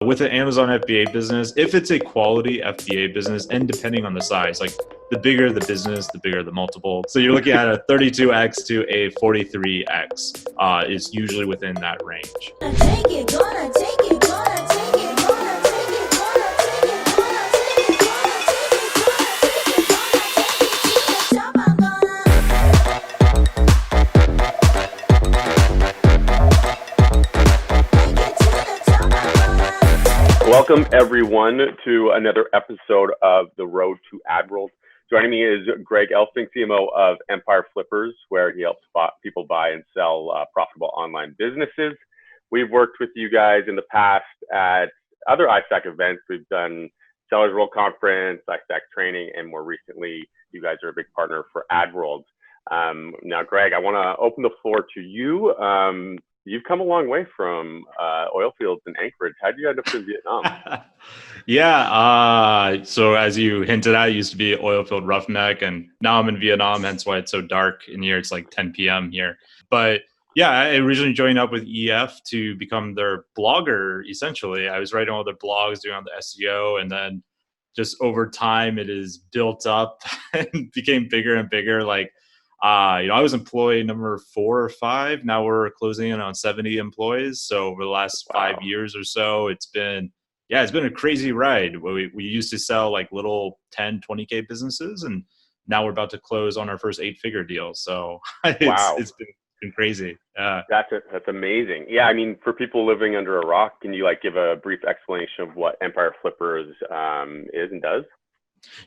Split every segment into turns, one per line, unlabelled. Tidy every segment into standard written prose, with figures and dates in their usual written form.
With an Amazon FBA business, if it's a quality FBA business, and depending on the size, like the bigger the business, the bigger the multiple. So you're looking at a 32x to a 43x is usually within that range.
Welcome, everyone, to another episode of The Road to AdWorld. Joining me is Greg Elfrink, CMO of Empire Flippers, where he helps people buy and sell profitable online businesses. We've worked with you guys in the past at other iStack events. We've done Sellers World Conference, iStack training, and more recently, you guys are a big partner for AdWorld. Now, Greg, I want to open the floor to you. You've come a long way from oil fields in Anchorage. How did you end up in Vietnam?
So as you hinted at, I used to be oil field roughneck, and now I'm in Vietnam, hence why it's so dark in here. It's like 10 p.m. here. But yeah, I originally joined up with EF to become their blogger, essentially. I was writing all their blogs, doing all the SEO, and then just over time, it is built up and became bigger and bigger. I was employee number 4 or 5. Now we're closing in on 70 employees. So over the last 5 years or so, it's been a crazy ride. We used to sell like little 10, 20K businesses, and now we're about to close on our first 8-figure deal. So it's been crazy.
That's amazing. Yeah, I mean, for people living under a rock, can you give a brief explanation of what Empire Flippers is and does?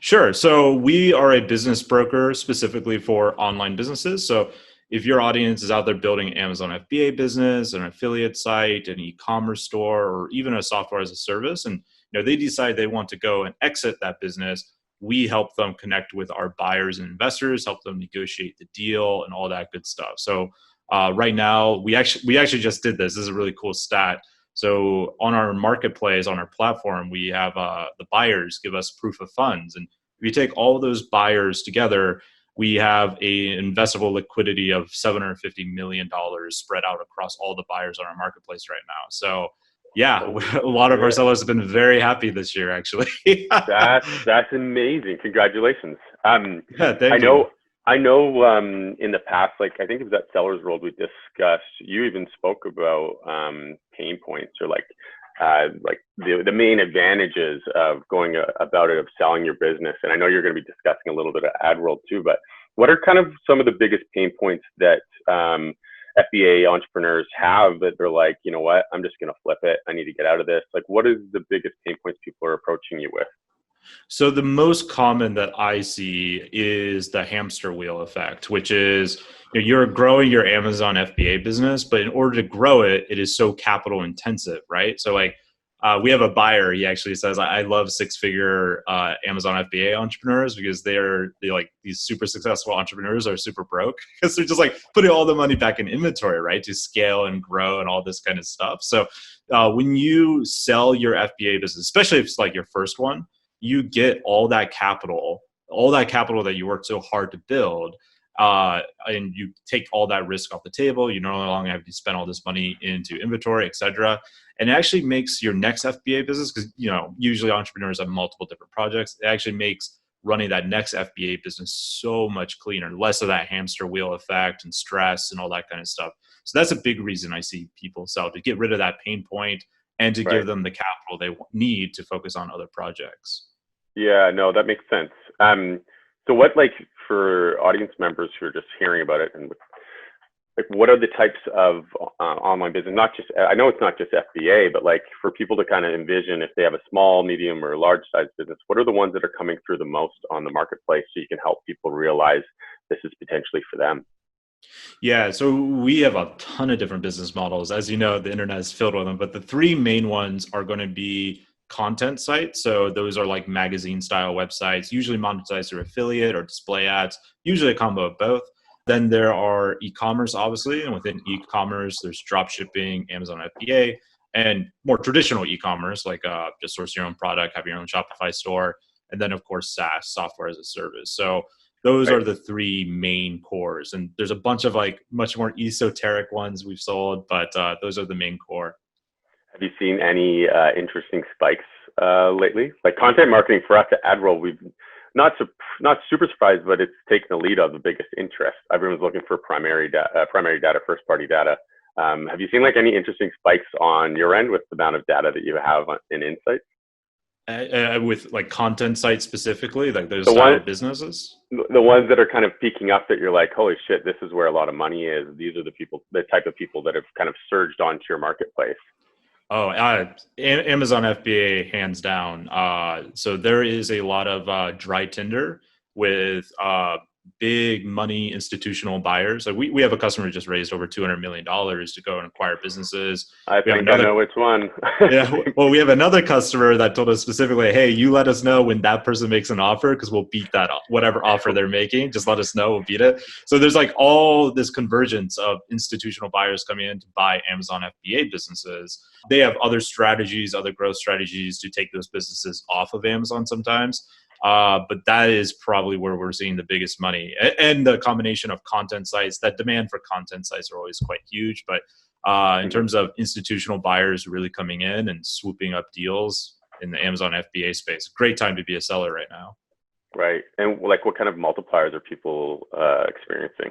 Sure. So we are a business broker specifically for online businesses. So if your audience is out there building an Amazon FBA business, an affiliate site, an e-commerce store, or even a software as a service, and they decide they want to go and exit that business, we help them connect with our buyers and investors, help them negotiate the deal and all that good stuff. So right now, we actually just did this. This is a really cool stat. So on our marketplace, on our platform, we have the buyers give us proof of funds. And if you take all of those buyers together, we have a investable liquidity of $750 million spread out across all the buyers on our marketplace right now. So yeah, a lot of our sellers have been very happy this year, actually.
That's amazing. Congratulations.
Thank you.
I know in the past, I think it was at Sellers World, we discussed, you even spoke about pain points or the main advantages of going about it, of selling your business. And I know you're going to be discussing a little bit of AdWorld too, but what are kind of some of the biggest pain points that FBA entrepreneurs have that they're like, you know what, I'm just going to flip it. I need to get out of this. What is the biggest pain points people are approaching you with?
So the most common that I see is the hamster wheel effect, which is you're growing your Amazon FBA business, but in order to grow it, it is so capital intensive, right? So we have a buyer. He actually says, "I love 6-figure Amazon FBA entrepreneurs because they're these super successful entrepreneurs are super broke because they're just putting all the money back in inventory, right, to scale and grow and all this kind of stuff." So when you sell your FBA business, especially if it's your first one, you get all that capital that you worked so hard to build, and you take all that risk off the table. You no longer have to spend all this money into inventory, et cetera. And it actually makes your next FBA business, because usually entrepreneurs have multiple different projects. It actually makes running that next FBA business so much cleaner, less of that hamster wheel effect and stress and all that kind of stuff. So that's a big reason I see people sell, to get rid of that pain point and to give them the capital they need to focus on other projects.
Yeah, no, that makes sense. So what, for audience members who are just hearing about it, and what are the types of online business? I know it's not just FBA, but for people to kind of envision, if they have a small, medium, or large size business, what are the ones that are coming through the most on the marketplace so you can help people realize this is potentially for them?
Yeah, so we have a ton of different business models. As you know, the internet is filled with them, but the 3 main ones are going to be content sites. So those are magazine style websites, usually monetized through affiliate or display ads, usually a combo of both. Then there are e-commerce, obviously, and within e-commerce, there's drop shipping, Amazon FBA, and more traditional e-commerce, just source your own product, have your own Shopify store, and then of course SaaS, software as a service. So those are the 3 main cores, and there's a bunch of much more esoteric ones we've sold, but those are the main core.
Have you seen any interesting spikes lately? Like content marketing for us at AdRoll, we've not super surprised, but it's taken the lead of the biggest interest. Everyone's looking for primary data, first party data. Have you seen like any interesting spikes on your end with the amount of data that you have in insights?
With like content sites specifically, like those
The
style
one,
of businesses?
the ones that are kind of peaking up that you're like, holy shit, this is where a lot of money is. These are the type of people that have kind of surged onto your marketplace.
Oh, Amazon FBA, hands down. So there is a lot of dry tinder with big money institutional buyers. Like we have a customer who just raised over $200 million to go and acquire businesses.
I think I know which one.
Yeah. Well, we have another customer that told us specifically, hey, you let us know when that person makes an offer because we'll beat that, whatever offer they're making. Just let us know, we'll beat it. So there's like all this convergence of institutional buyers coming in to buy Amazon FBA businesses. They have other strategies, other growth strategies to take those businesses off of Amazon sometimes. But that is probably where we're seeing the biggest money. And the combination of content sites, that demand for content sites are always quite huge. But in terms of institutional buyers really coming in and swooping up deals in the Amazon FBA space, great time to be a seller right now.
Right. And like what kind of multipliers are people experiencing?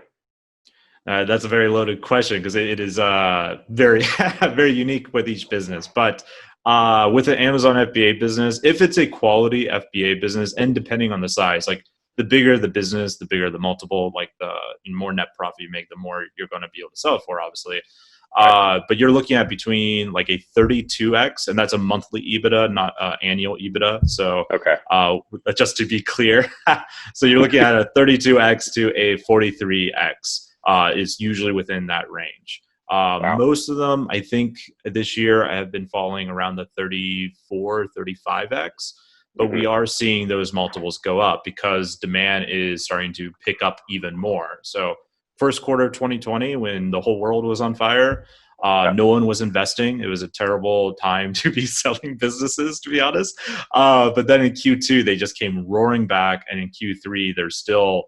That's a very loaded question because it is very, very unique with each business. But with an Amazon FBA business, if it's a quality FBA business, and depending on the size, like the bigger the business, the bigger the multiple, like the more net profit you make, the more you're going to be able to sell it for, obviously. But you're looking at between like a 32x, and that's a monthly EBITDA, not annual EBITDA. So
okay.
Just to be clear, so you're looking at a 32x to a 43x. Is usually within that range.
Wow.
Most of them, I think this year have been falling around the 34, 35x, but we are seeing those multiples go up because demand is starting to pick up even more. So first quarter of 2020, when the whole world was on fire, no one was investing. It was a terrible time to be selling businesses, to be honest. But then in Q2, they just came roaring back. And in Q3, they're still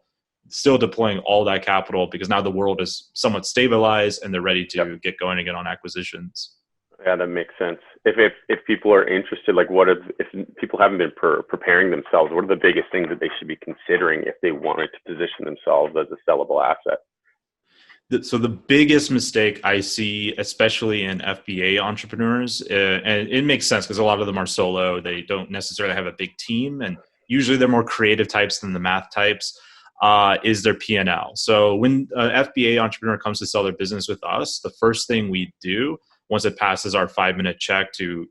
deploying all that capital because now the world is somewhat stabilized and they're ready to get going again on acquisitions.
Yeah, that makes sense. If people are interested, like if people haven't been preparing themselves, what are the biggest things that they should be considering if they wanted to position themselves as a sellable asset?
So the biggest mistake I see, especially in FBA entrepreneurs, and it makes sense because a lot of them are solo. They don't necessarily have a big team, and usually they're more creative types than the math types. Is their P&L. So when an FBA entrepreneur comes to sell their business with us, the first thing we do once it passes our 5-minute check to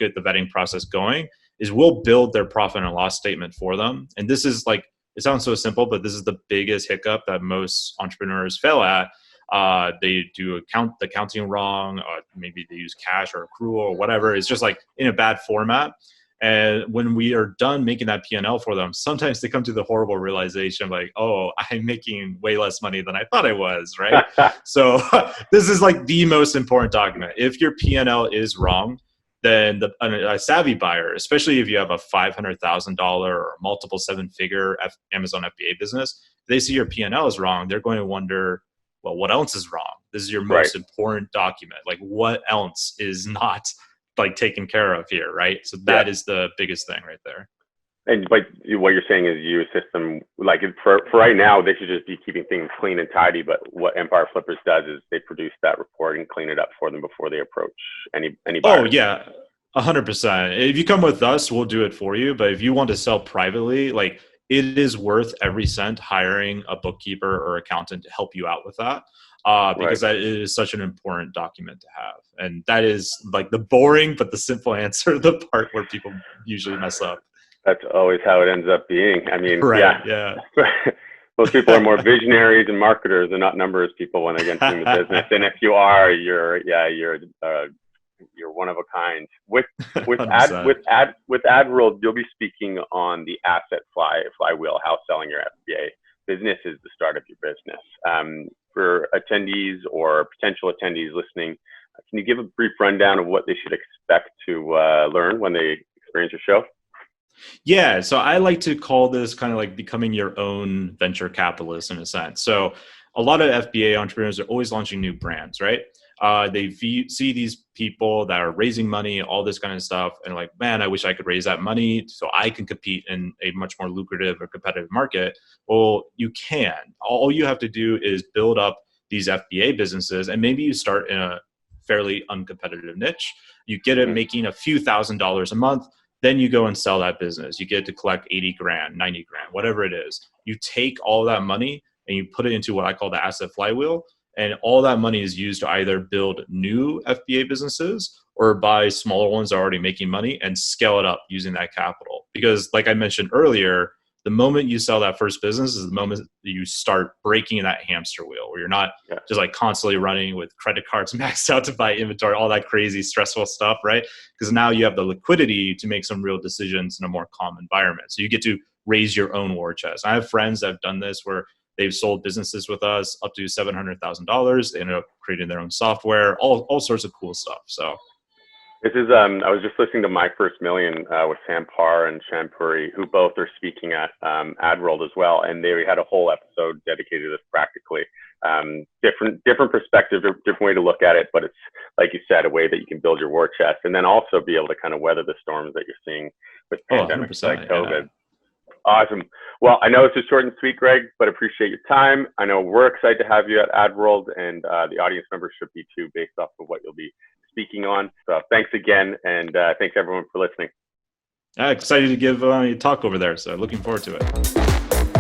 get the vetting process going is we'll build their profit and loss statement for them. And this is like, it sounds so simple, but this is the biggest hiccup that most entrepreneurs fail at. They do the accounting wrong, maybe they use cash or accrual or whatever. It's just like in a bad format. And when we are done making that P&L for them, sometimes they come to the horrible realization of like, oh, I'm making way less money than I thought I was, right? So this is like the most important document. If your P&L is wrong, then a savvy buyer, especially if you have a $500,000 or multiple 7-figure Amazon FBA business, if they see your P&L is wrong, they're going to wonder, well, what else is wrong? This is your most important document. Like what else is not like taken care of here, right? So that is the biggest thing right there.
And like what you're saying is you assist them, like for right now, they should just be keeping things clean and tidy. But what Empire Flippers does is they produce that report and clean it up for them before they approach any buyers.
Oh yeah, 100%. If you come with us, we'll do it for you. But if you want to sell privately, like it is worth every cent hiring a bookkeeper or accountant to help you out with that. Because that is such an important document to have. And that is like the boring but the simple answer, the part where people usually mess up.
That's always how it ends up being. I mean,
yeah.
Most people are more visionaries and marketers and not numbers people when they get into the business. And if you are, you're one of a kind. With AdRoll, you'll be speaking on the asset flywheel, how selling your FBA business is the start of your business. For attendees or potential attendees listening, can you give a brief rundown of what they should expect to learn when they experience your show?
Yeah, so I like to call this kind of like becoming your own venture capitalist in a sense. So a lot of FBA entrepreneurs are always launching new brands, right? see these people that are raising money, all this kind of stuff, and like, man, I wish I could raise that money so I can compete in a much more lucrative or competitive market. Well, you can. All you have to do is build up these FBA businesses, and maybe you start in a fairly uncompetitive niche. You get it making a few $1,000s a month. Then you go and sell that business. You get to collect 80 grand, 90 grand, whatever it is. You take all that money and you put it into what I call the asset flywheel. And all that money is used to either build new FBA businesses or buy smaller ones that are already making money and scale it up using that capital. Because like I mentioned earlier, the moment you sell that first business is the moment that you start breaking that hamster wheel where you're not just like constantly running with credit cards maxed out to buy inventory, all that crazy stressful stuff, right? Because now you have the liquidity to make some real decisions in a more calm environment. So you get to raise your own war chest. I have friends that have done this where they've sold businesses with us up to $700,000. They ended up creating their own software, all sorts of cool stuff. So
this is, I was just listening to My First Million with Sam Parr and Shan Puri, who both are speaking at AdWorld as well. And they had a whole episode dedicated to this practically. Different perspective, different way to look at it. But it's, like you said, a way that you can build your war chest and then also be able to kind of weather the storms that you're seeing with pandemics like COVID. Yeah. Awesome. Well, I know it's just short and sweet, Greg, but appreciate your time. I know we're excited to have you at AdWorld, and the audience members should be too, based off of what you'll be speaking on. So thanks again, and thanks everyone for listening.
Excited to give a talk over there, so looking forward to it.